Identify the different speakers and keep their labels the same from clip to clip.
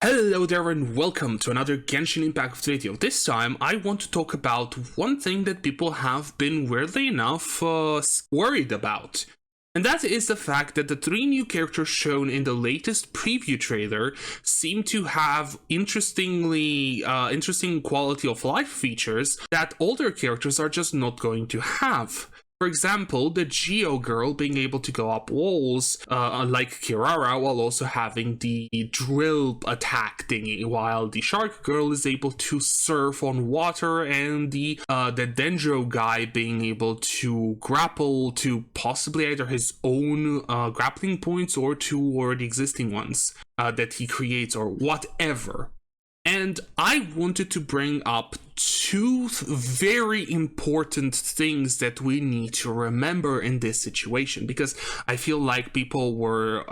Speaker 1: Hello there and welcome to another Genshin Impact video. This time I want to talk about one thing that people have been weirdly enough worried about. And that is the fact that the three new characters shown in the latest preview trailer seem to have interesting quality of life features that older characters are just not going to have. For example, the Geo girl being able to go up walls like Kirara while also having the drill attack thingy, while the Shark girl is able to surf on water, and the Dendro guy being able to grapple to possibly either his own grappling points or to already existing ones that he creates or whatever. And I wanted to bring up two very important things that we need to remember in this situation, because I feel like people were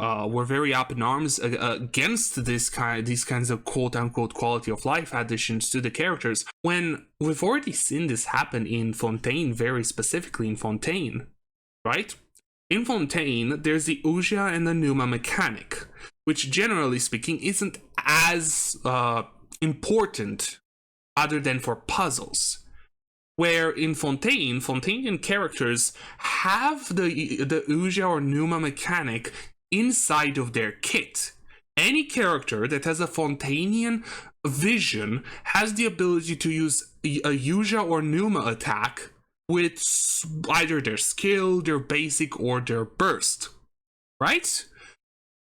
Speaker 1: very up in arms against these kinds of quote-unquote quality of life additions to the characters, when we've already seen this happen in Fontaine, very specifically in Fontaine, right? In Fontaine, there's the Uja and the Numa mechanic, which generally speaking isn't as important other than for puzzles, where in Fontainian characters have the Uja or Numa mechanic inside of their kit. Any character that has a Fontainian vision has the ability to use a Uja or Numa attack with either their skill, their basic, or their burst, right?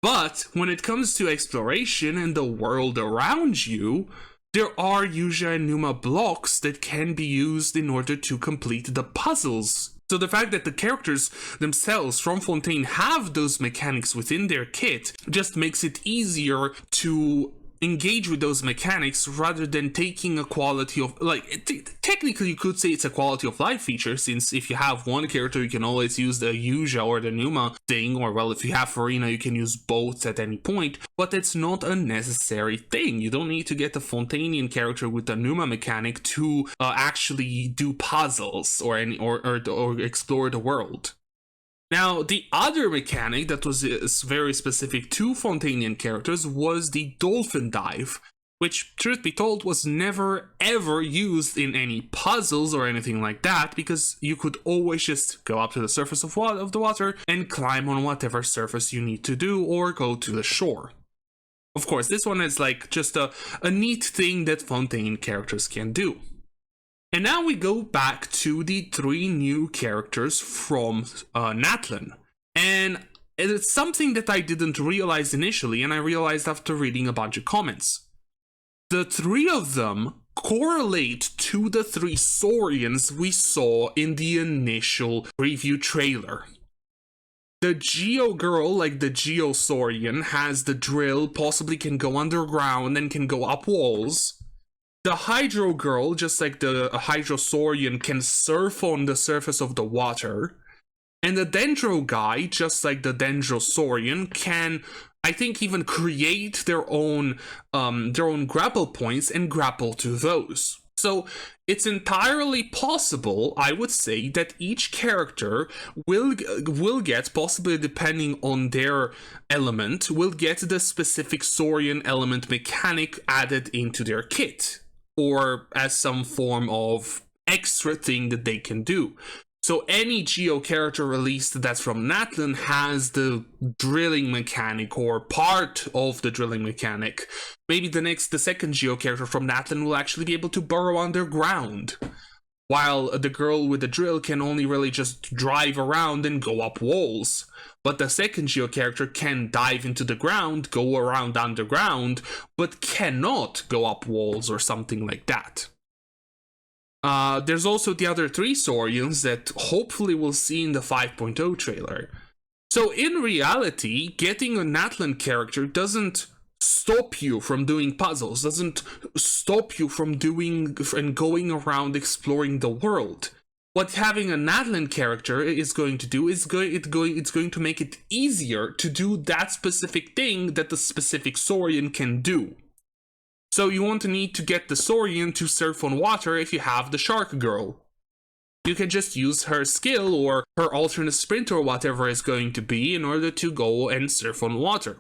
Speaker 1: But when it comes to exploration and the world around you, there are Uja and Numa blocks that can be used in order to complete the puzzles. So the fact that the characters themselves from Fontaine have those mechanics within their kit just makes it easier to engage with those mechanics rather than taking a quality of technically you could say it's a quality of life feature, since if you have one character you can always use the Uja or the Numa thing, or well, if you have Farina you can use both at any point, but it's not a necessary thing. You don't need to get a Fontainian character with the Numa mechanic to actually do puzzles or explore the world. Now, the other mechanic that was very specific to Fontainian characters was the Dolphin Dive, which, truth be told, was never ever used in any puzzles or anything like that, because you could always just go up to the surface of the water and climb on whatever surface you need to do, or go to the shore. Of course, this one is like just a neat thing that Fontaine characters can do. And now we go back to the three new characters from Natlan. And it's something that I didn't realize initially, and I realized after reading a bunch of comments. The three of them correlate to the three Saurians we saw in the initial preview trailer. The Geo girl, like the Geo Saurian, has the drill, possibly can go underground and can go up walls. The Hydro girl, just like the Hydrosaurian, can surf on the surface of the water. And the Dendro guy, just like the Dendrosaurian, can, I think, even create their own grapple points and grapple to those. So it's entirely possible, I would say, that each character will get, possibly depending on their element, will get the specific Saurian element mechanic added into their kit, or as some form of extra thing that they can do. So any Geo character released that's from Natlan has the drilling mechanic or part of the drilling mechanic. Maybe the second Geo character from Natlan will actually be able to burrow underground, while the girl with the drill can only really just drive around and go up walls. But the second Geo character can dive into the ground, go around underground, but cannot go up walls or something like that. There's also the other three Saurians that hopefully we'll see in the 5.0 trailer. So in reality, getting a Natlan character doesn't stop you from doing puzzles, doesn't stop you from doing and going around exploring the world. What having a Natlan character is going to do is it's going to make it easier to do that specific thing that the specific Saurian can do. So you won't need to get the Saurian to surf on water if you have the Shark girl. You can just use her skill or her alternate sprint or whatever it's going to be in order to go and surf on water.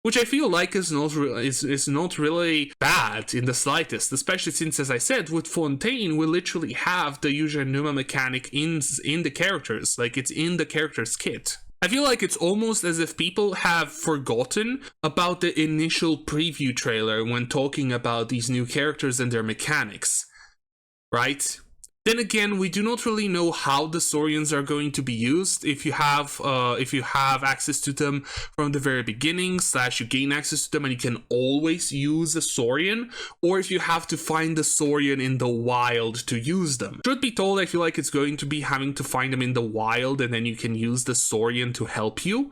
Speaker 1: which I feel like is not really bad in the slightest, especially since, as I said, with Fontaine, we literally have the Yuja and Numa mechanic in the characters, like it's in the character's kit. I feel like it's almost as if people have forgotten about the initial preview trailer when talking about these new characters and their mechanics, right? Then again, we do not really know how the Saurians are going to be used. If you have access to them from the very beginning, / you gain access to them and you can always use a Saurian, or if you have to find the Saurian in the wild to use them. Truth be told, I feel like it's going to be having to find them in the wild and then you can use the Saurian to help you.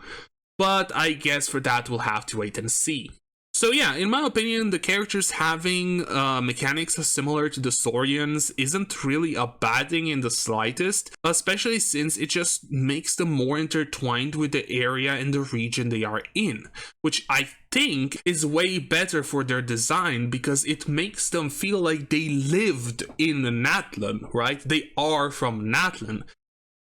Speaker 1: But I guess for that we'll have to wait and see. So yeah, in my opinion, the characters having mechanics similar to the Saurians isn't really a bad thing in the slightest, especially since it just makes them more intertwined with the area and the region they are in, which I think is way better for their design because it makes them feel like they lived in Natlan, right? They are from Natlan.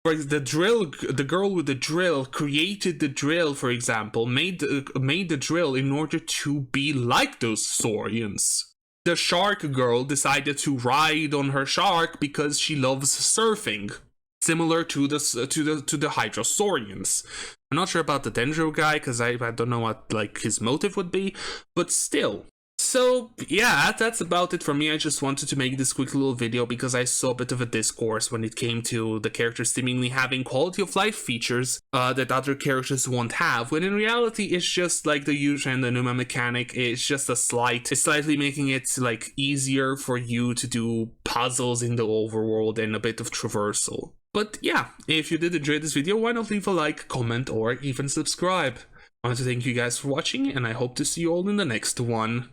Speaker 1: The girl with the drill created the drill, for example, made the drill in order to be like those Saurians. The shark girl decided to ride on her shark because she loves surfing, similar to the Hydrosaurians. I'm not sure about the Dendro guy because I don't know what like his motive would be, but still. So yeah, that's about it for me. I just wanted to make this quick little video because I saw a bit of a discourse when it came to the characters seemingly having quality of life features that other characters won't have, when in reality it's just like the Yuja and the Numa mechanic. It's just it's slightly making it like easier for you to do puzzles in the overworld and a bit of traversal. But yeah, if you did enjoy this video, why not leave a like, comment, or even subscribe. I want to thank you guys for watching, and I hope to see you all in the next one.